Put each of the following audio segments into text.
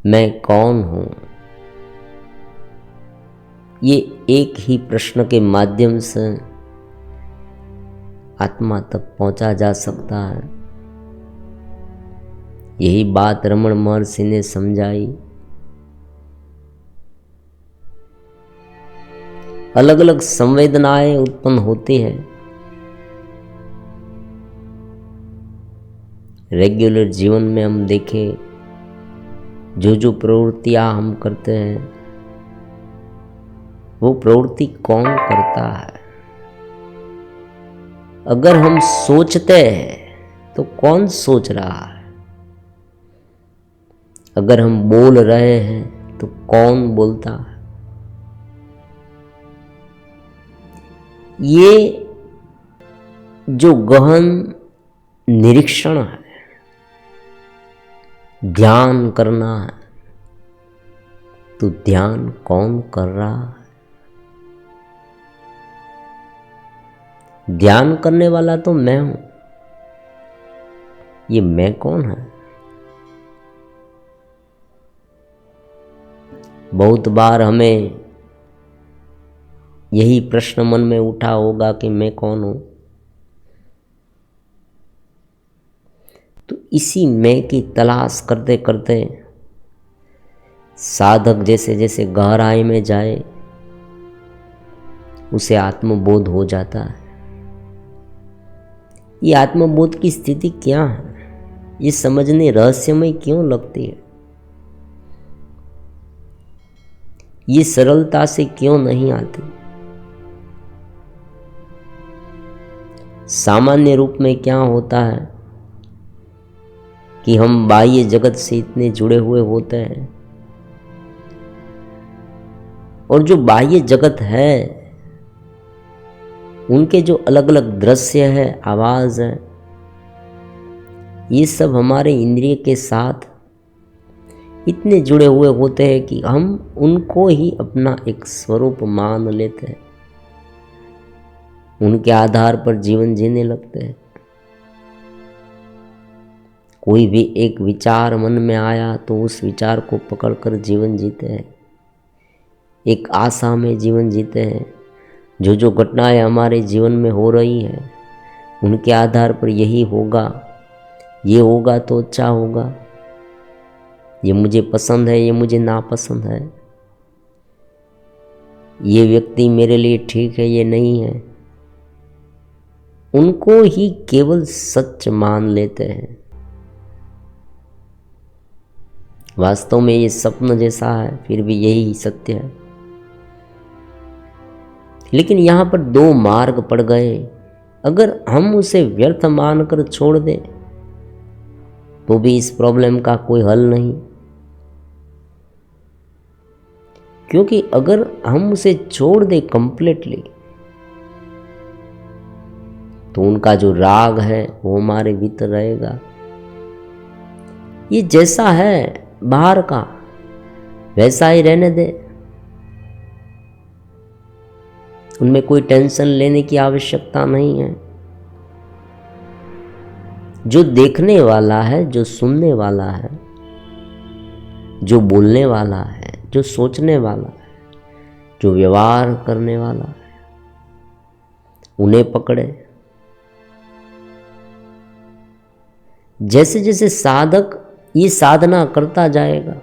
मैं कौन हूं? ये एक ही प्रश्न के माध्यम से आत्मा तक पहुंचा जा सकता है। यही बात रमण महर्षि ने समझाई। अलग अलग संवेदनाएं उत्पन्न होती हैं। रेगुलर जीवन में हम देखें, जो प्रवृत्तियां हम करते हैं, वो प्रवृत्ति कौन करता है? अगर हम सोचते हैं तो कौन सोच रहा है? अगर हम बोल रहे हैं तो कौन बोलता है? ये जो गहन निरीक्षण है, ध्यान करना है, तो ध्यान कौन कर रहा है? ध्यान करने वाला तो मैं हूं। ये मैं कौन है? बहुत बार हमें यही प्रश्न मन में उठा होगा कि मैं कौन हूं। तो इसी मैं की तलाश करते करते साधक जैसे जैसे गहराई में जाए, उसे आत्मबोध हो जाता है। ये आत्मबोध की स्थिति क्या है? ये समझने रहस्यमय क्यों लगती है? ये सरलता से क्यों नहीं आती? सामान्य रूप में क्या होता है कि हम बाह्य जगत से इतने जुड़े हुए होते हैं, और जो बाह्य जगत है उनके जो अलग अलग दृश्य है, आवाज है, ये सब हमारे इंद्रिय के साथ इतने जुड़े हुए होते हैं कि हम उनको ही अपना एक स्वरूप मान लेते हैं। उनके आधार पर जीवन जीने लगते हैं। कोई भी एक विचार मन में आया तो उस विचार को पकड़कर जीवन जीते हैं। एक आशा में जीवन जीते हैं। जो घटनाएं हमारे जीवन में हो रही हैं, उनके आधार पर यही होगा, ये होगा तो अच्छा होगा, ये मुझे पसंद है, ये मुझे नापसंद है, ये व्यक्ति मेरे लिए ठीक है, ये नहीं है। उनको ही केवल सच मान लेते हैं। वास्तव में ये स्वप्न जैसा है, फिर भी यही सत्य है। लेकिन यहाँ पर दो मार्ग पड़ गए। अगर हम उसे व्यर्थ मानकर छोड़ दें तो भी इस प्रॉब्लम का कोई हल नहीं, क्योंकि अगर हम उसे छोड़ दें कंप्लीटली तो उनका जो राग है वो हमारे भीतर रहेगा। ये जैसा है बाहर का वैसा ही रहने दे, उनमें कोई टेंशन लेने की आवश्यकता नहीं है। जो देखने वाला है, जो सुनने वाला है, जो बोलने वाला है, जो सोचने वाला है, जो व्यवहार करने वाला है, उन्हें पकड़े। जैसे जैसे साधक ये साधना करता जाएगा,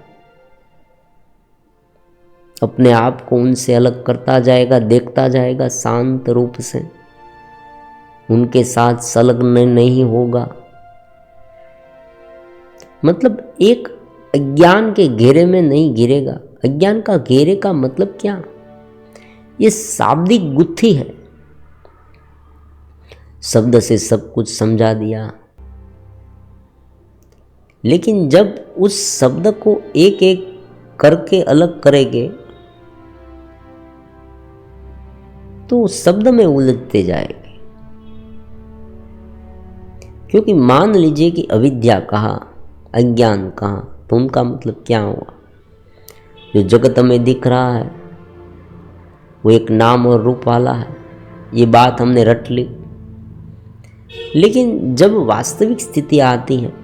अपने आप को उनसे अलग करता जाएगा, देखता जाएगा शांत रूप से, उनके साथ संलग्न नहीं होगा। मतलब एक अज्ञान के घेरे में नहीं गिरेगा। अज्ञान का घेरे का मतलब क्या? ये शाब्दिक गुत्थी है। शब्द से सब कुछ समझा दिया, लेकिन जब उस शब्द को एक एक करके अलग करेंगे तो शब्द में उलझते जाएंगे। क्योंकि मान लीजिए कि अविद्या कहा, अज्ञान कहा, तो उनका मतलब क्या हुआ? जो जगत हमें दिख रहा है वो एक नाम और रूप वाला है, ये बात हमने रट ली। लेकिन जब वास्तविक स्थिति आती है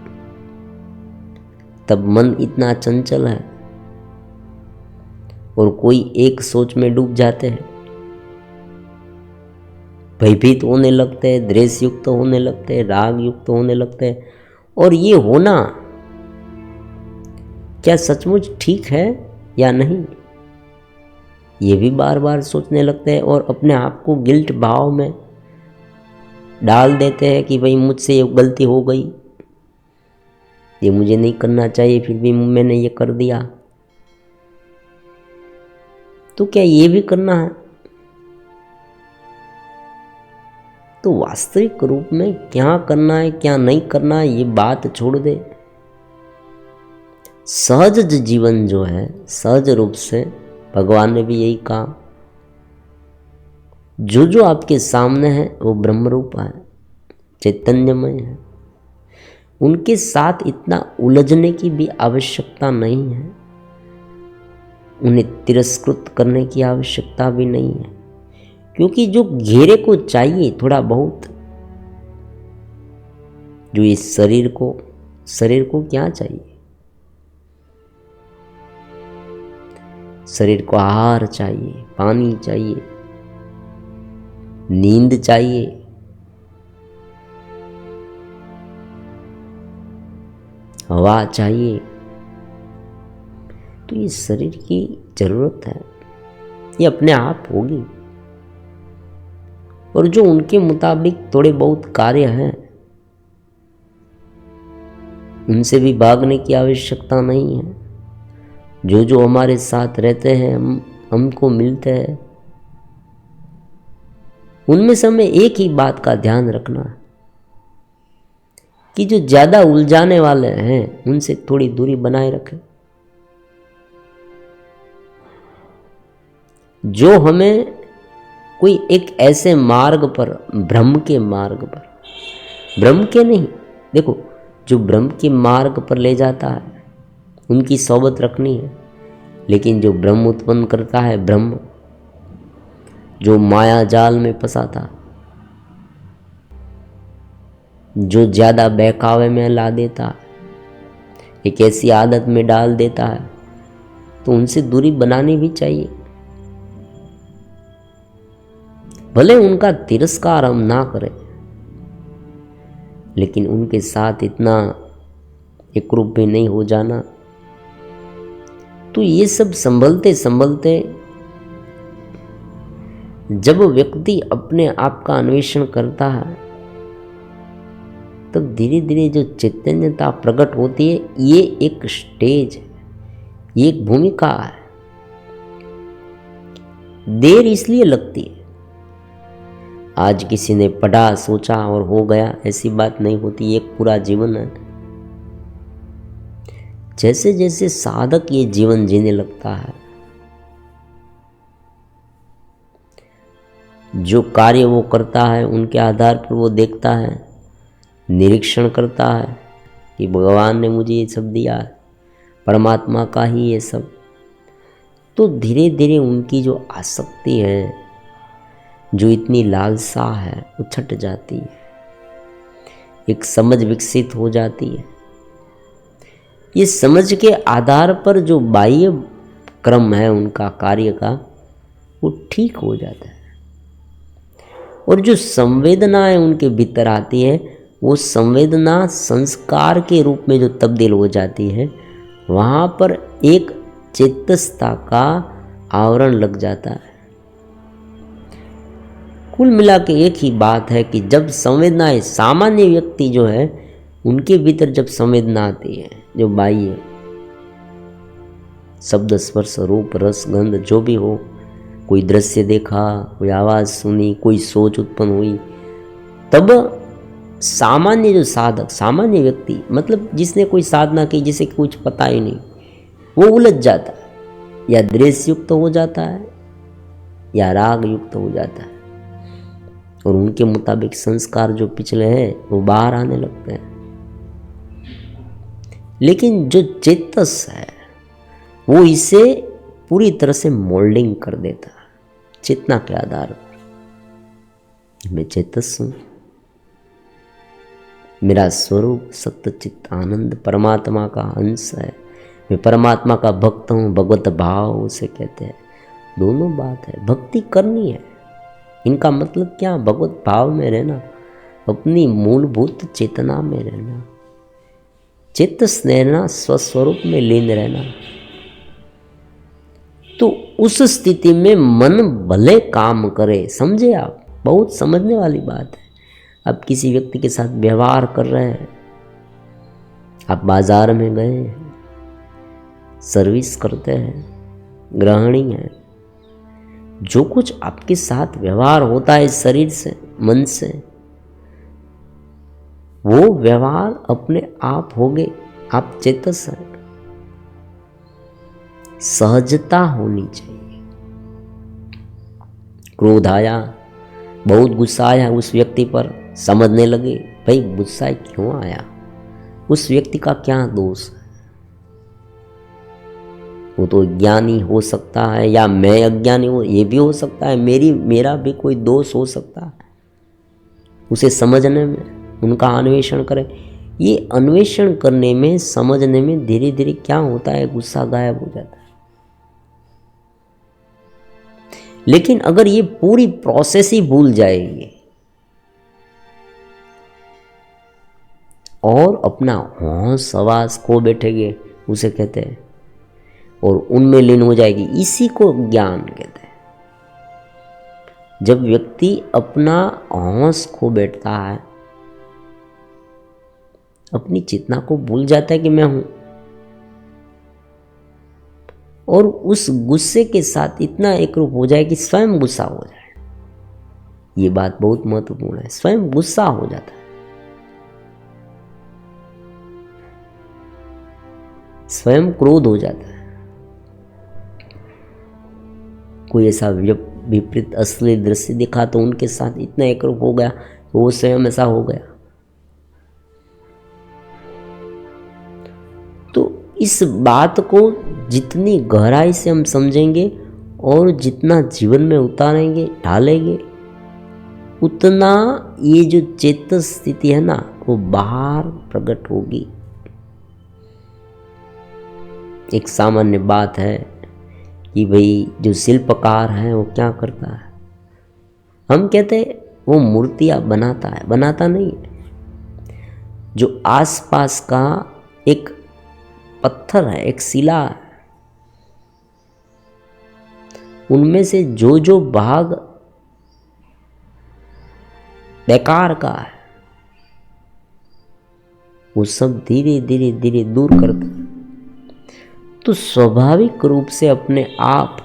तब मन इतना चंचल है और कोई एक सोच में डूब जाते हैं, भयभीत होने लगते हैं, द्वेष युक्त होने लगते हैं, राग युक्त होने लगते हैं। और ये होना क्या सचमुच ठीक है या नहीं, ये भी बार बार सोचने लगते हैं और अपने आप को गिल्ट भाव में डाल देते हैं कि भाई मुझसे ये गलती हो गई, ये मुझे नहीं करना चाहिए, फिर भी मैंने ये कर दिया। तो क्या ये भी करना है? तो वास्तविक रूप में क्या करना है क्या नहीं करना है ये बात छोड़ दे। सहज जीवन जो है, सहज रूप से भगवान ने भी यही कहा, जो जो आपके सामने है वो ब्रह्म रूप है, चैतन्यमय है। उनके साथ इतना उलझने की भी आवश्यकता नहीं है, उन्हें तिरस्कृत करने की आवश्यकता भी नहीं है, क्योंकि जो घेरे को चाहिए थोड़ा बहुत, जो इस शरीर को क्या चाहिए? शरीर को आहार चाहिए, पानी चाहिए, नींद चाहिए, हवा चाहिए। तो ये शरीर की जरूरत है, ये अपने आप होगी। और जो उनके मुताबिक थोड़े बहुत कार्य हैं, उनसे भी भागने की आवश्यकता नहीं है। जो जो हमारे साथ रहते हैं, हमको मिलते हैं, उनमें से हमें एक ही बात का ध्यान रखना है कि जो ज्यादा उलझाने वाले हैं उनसे थोड़ी दूरी बनाए रखें। जो हमें कोई एक ऐसे मार्ग पर, ब्रह्म के मार्ग पर, ब्रह्म के नहीं, देखो जो ब्रह्म के मार्ग पर ले जाता है उनकी सोबत रखनी है। लेकिन जो ब्रह्म उत्पन्न करता है, ब्रह्म जो माया जाल में फंसाता, जो ज्यादा बहकावे में ला देता, एक ऐसी आदत में डाल देता है, तो उनसे दूरी बनानी भी चाहिए। भले उनका तिरस्कार हम ना करें, लेकिन उनके साथ इतना एकरूप भी नहीं हो जाना। तो ये सब संभलते संभलते जब व्यक्ति अपने आप का अन्वेषण करता है, तब धीरे धीरे जो चैतन्यता प्रकट होती है, ये एक स्टेज है, ये एक भूमिका है। देर इसलिए लगती है, आज किसी ने पढ़ा, सोचा और हो गया, ऐसी बात नहीं होती। एक पूरा जीवन है। जैसे जैसे साधक ये जीवन जीने लगता है, जो कार्य वो करता है उनके आधार पर वो देखता है, निरीक्षण करता है कि भगवान ने मुझे ये सब दिया है, परमात्मा का ही ये सब। तो धीरे धीरे उनकी जो आसक्ति है, जो इतनी लालसा है, वो छट जाती है, एक समझ विकसित हो जाती है। ये समझ के आधार पर जो बाह्य क्रम है उनका कार्य का, वो ठीक हो जाता है। और जो संवेदनाएं उनके भीतर आती है, वो संवेदना संस्कार के रूप में जो तब्दील हो जाती है, वहाँ पर एक चेतसता का आवरण लग जाता है। कुल मिला के एक ही बात है कि जब संवेदनाएं, सामान्य व्यक्ति जो है उनके भीतर जब संवेदना आती है, जो बाह्य शब्द, स्पर्श, रूप, रस, गंध जो भी हो, कोई दृश्य देखा, कोई आवाज़ सुनी, कोई सोच उत्पन्न हुई, तब सामान्य जो साधक, सामान्य व्यक्ति मतलब जिसने कोई साधना की, जिसे कुछ पता ही नहीं, वो उलझ जाता है, या द्वेष युक्त हो जाता है या राग युक्त हो जाता है, और उनके मुताबिक संस्कार जो पिछले हैं वो बाहर आने लगते हैं। लेकिन जो चेतस है वो इसे पूरी तरह से मोल्डिंग कर देता है, चेतना के आधार पर। मैं चेतस हूँ, मेरा स्वरूप सत्य चित्त आनंद परमात्मा का अंश है, मैं परमात्मा का भक्त हूँ, भगवत भाव उसे कहते हैं। दोनों बात है, भक्ति करनी है। इनका मतलब क्या? भगवत भाव में रहना, अपनी मूलभूत चेतना में रहना, चित्त रहना, स्वस्वरूप में लीन रहना। तो उस स्थिति में मन भले काम करे, समझे आप, बहुत समझने वाली बात है। आप किसी व्यक्ति के साथ व्यवहार कर रहे हैं, आप बाजार में गए हैं, सर्विस करते हैं, गृहिणी हैं, जो कुछ आपके साथ व्यवहार होता है शरीर से, मन से, वो व्यवहार अपने आप होगे। आप चेतस हैं, सहजता होनी चाहिए। क्रोध आया, बहुत गुस्सा आया उस व्यक्ति पर, समझने लगे भाई गुस्सा क्यों आया, उस व्यक्ति का क्या दोष है। वो तो ज्ञानी हो सकता है या मैं अज्ञानी हो, ये भी हो सकता है, मेरा भी कोई दोष हो सकता है। उसे समझने में, उनका अन्वेषण करें। ये अन्वेषण करने में, समझने में धीरे धीरे क्या होता है, गुस्सा गायब हो जाता है। लेकिन अगर ये पूरी प्रोसेस ही भूल जाएगी और अपना होश हवास खो बैठेंगे, उसे कहते हैं, और उनमें लीन हो जाएगी, इसी को ज्ञान कहते हैं। जब व्यक्ति अपना होश खो बैठता है, अपनी चेतना को भूल जाता है कि मैं हूं, और उस गुस्से के साथ इतना एकरूप हो जाए कि स्वयं गुस्सा हो जाए। ये बात बहुत महत्वपूर्ण है, स्वयं गुस्सा हो जाता है, स्वयं क्रोध हो जाता है। कोई ऐसा विपरीत अश्लील दृश्य दिखा तो उनके साथ इतना एकरूप हो गया तो वो स्वयं ऐसा हो गया। तो इस बात को जितनी गहराई से हम समझेंगे और जितना जीवन में उतारेंगे, ढालेंगे, उतना ये जो चेतन स्थिति है ना, वो बाहर प्रकट होगी। एक सामान्य बात है कि भाई जो शिल्पकार है वो क्या करता है, हम कहते हैं वो मूर्तियां बनाता है, बनाता नहीं है। जो आसपास का एक पत्थर है, एक शिला है, उनमें से जो जो भाग बेकार का है वो सब धीरे धीरे धीरे दूर करता है। तो स्वाभाविक रूप से अपने आप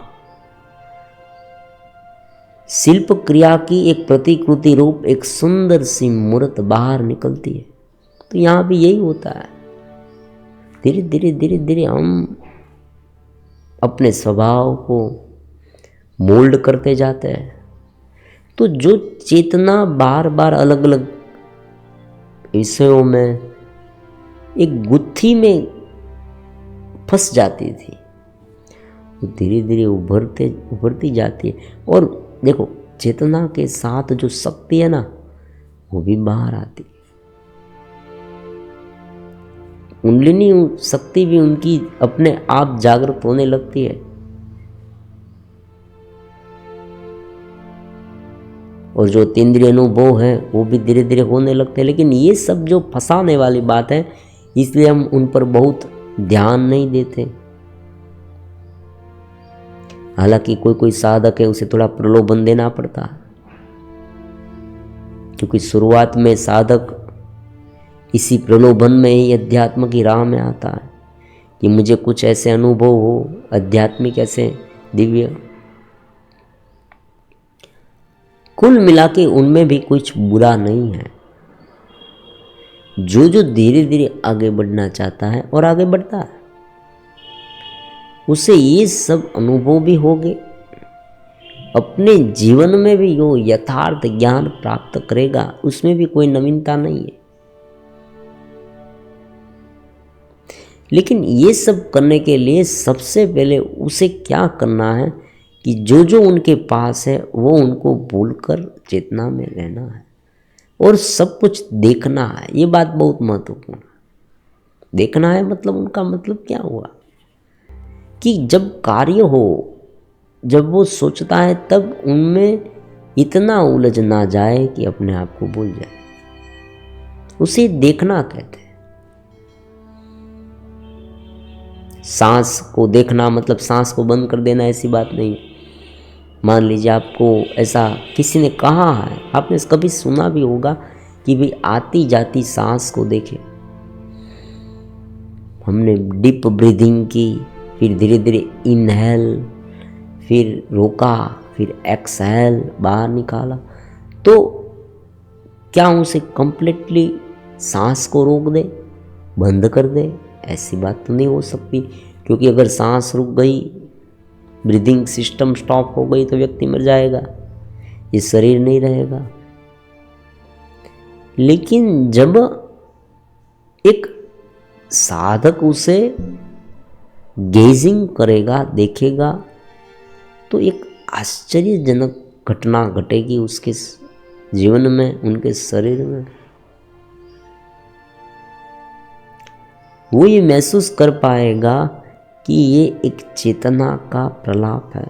शिल्प क्रिया की एक प्रतिकृति रूप एक सुंदर सी मूर्त बाहर निकलती है। तो यहां भी यही होता है, धीरे धीरे धीरे धीरे हम अपने स्वभाव को मोल्ड करते जाते हैं। तो जो चेतना बार बार अलग अलग विषयों में एक गुत्थी में फंस जाती थी, तो धीरे धीरे उभरती जाती है। और देखो, चेतना के साथ जो शक्ति है ना, वो भी बाहर आती है। कुंडलिनी शक्ति भी उनकी अपने आप जागृत होने लगती है, और जो तीन्द्रिय अनुभव है वो भी धीरे धीरे होने लगते हैं। लेकिन ये सब जो फंसाने वाली बात है, इसलिए हम उन पर बहुत ध्यान नहीं देते। हालांकि कोई कोई साधक है, उसे थोड़ा प्रलोभन देना पड़ता है, क्योंकि शुरुआत में साधक इसी प्रलोभन में ही अध्यात्म की राह में आता है कि मुझे कुछ ऐसे अनुभव हो, आध्यात्मिक ऐसे दिव्य। कुल मिला के उनमें भी कुछ बुरा नहीं है। जो जो धीरे धीरे आगे बढ़ना चाहता है और आगे बढ़ता है, उसे ये सब अनुभव भी होंगे, अपने जीवन में भी जो यथार्थ ज्ञान प्राप्त करेगा, उसमें भी कोई नवीनता नहीं है। लेकिन ये सब करने के लिए सबसे पहले उसे क्या करना है कि जो जो उनके पास है वो उनको भूलकर चेतना में रहना है, और सब कुछ देखना है। ये बात बहुत महत्वपूर्ण है। देखना है मतलब उनका मतलब क्या हुआ कि जब कार्य हो, जब वो सोचता है, तब उनमें इतना उलझ ना जाए कि अपने आप को भूल जाए। उसे देखना कहते हैं। सांस को देखना मतलब सांस को बंद कर देना, ऐसी बात नहीं। मान लीजिए आपको ऐसा किसी ने कहा है, आपने कभी सुना भी होगा कि भाई आती जाती सांस को देखे। हमने डीप ब्रीदिंग की, फिर धीरे धीरे इनहेल, फिर रोका, फिर एक्सहेल, बाहर निकाला। तो क्या उसे कंप्लीटली सांस को रोक दे, बंद कर दे? ऐसी बात तो नहीं हो सकती, क्योंकि अगर सांस रुक गई, ब्रीदिंग सिस्टम स्टॉप हो गई, तो व्यक्ति मर जाएगा, ये शरीर नहीं रहेगा। लेकिन जब एक साधक उसे गेजिंग करेगा, देखेगा, तो एक आश्चर्यजनक घटना घटेगी उसके जीवन में, उनके शरीर में। वो ये महसूस कर पाएगा कि ये एक चेतना का प्रलाप है।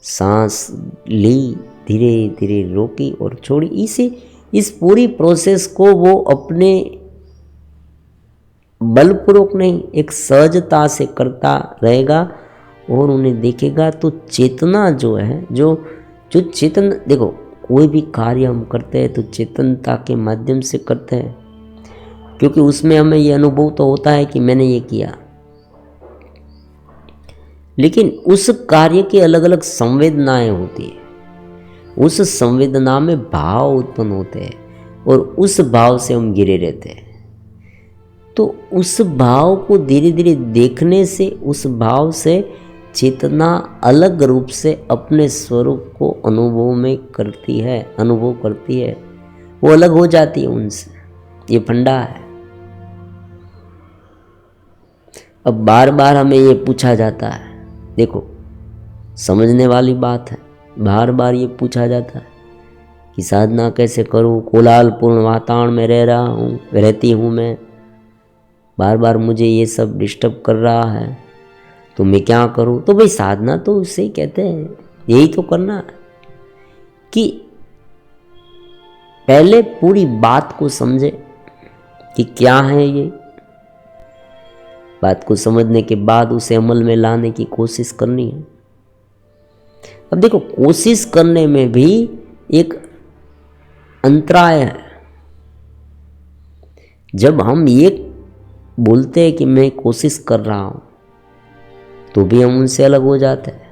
सांस ली, धीरे धीरे रोकी और छोड़ी। इस पूरी प्रोसेस को वो अपने बलपूर्वक नहीं, एक सहजता से करता रहेगा और उन्हें देखेगा। तो चेतना जो है, जो चेतन, देखो कोई भी कार्य हम करते हैं तो चेतनता के माध्यम से करते हैं, क्योंकि उसमें हमें ये अनुभव तो होता है कि मैंने ये किया। लेकिन उस कार्य की अलग अलग संवेदनाएं होती है, उस संवेदना में भाव उत्पन्न होते हैं और उस भाव से हम घिरे रहते हैं। तो उस भाव को धीरे धीरे देखने से, उस भाव से चेतना अलग रूप से अपने स्वरूप को अनुभव करती है, वो अलग हो जाती है उनसे। ये फंडा है। अब बार बार हमें ये पूछा जाता है, देखो समझने वाली बात है, बार बार ये पूछा जाता है कि साधना कैसे करूं, कोलाहलपूर्ण वातावरण में रहती हूं मैं, बार बार मुझे ये सब डिस्टर्ब कर रहा है, तो मैं क्या करूं? तो भाई साधना तो उससे ही कहते हैं, यही तो करना है कि पहले पूरी बात को समझे कि क्या है ये। बात को समझने के बाद उसे अमल में लाने की कोशिश करनी है। अब देखो, कोशिश करने में भी एक अंतराय है। जब हम ये बोलते हैं कि मैं कोशिश कर रहा हूं, तो भी हम उनसे अलग हो जाते हैं।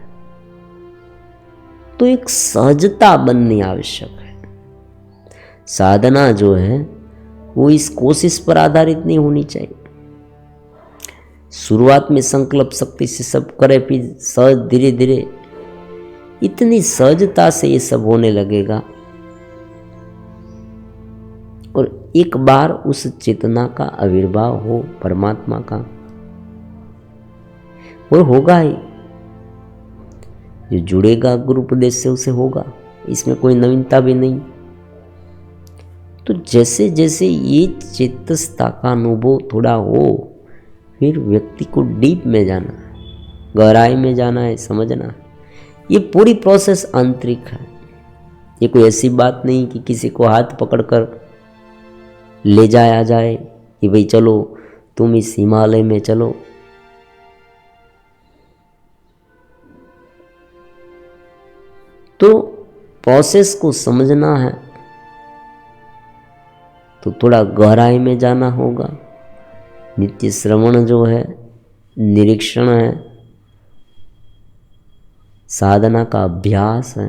तो एक सहजता बननी आवश्यक है। साधना जो है वो इस कोशिश पर आधारित नहीं होनी चाहिए। शुरुआत में संकल्प शक्ति से सब करे, फिर सहज धीरे धीरे इतनी सहजता से ये सब होने लगेगा और एक बार उस चेतना का आविर्भाव हो परमात्मा का, और होगा ही। जो जुड़ेगा गुरु उपदेश से उसे होगा, इसमें कोई नवीनता भी नहीं। तो जैसे जैसे ये चेतसता का अनुभव थोड़ा हो, फिर व्यक्ति को डीप में जाना है, गहराई में जाना है, समझना है। ये पूरी प्रोसेस आंतरिक है। ये कोई ऐसी बात नहीं कि किसी को हाथ पकड़कर ले जाया जाए कि भाई चलो तुम इस हिमालय में चलो। तो प्रोसेस को समझना है तो थोड़ा गहराई में जाना होगा। नित्य श्रवण जो है, निरीक्षण है, साधना का अभ्यास है।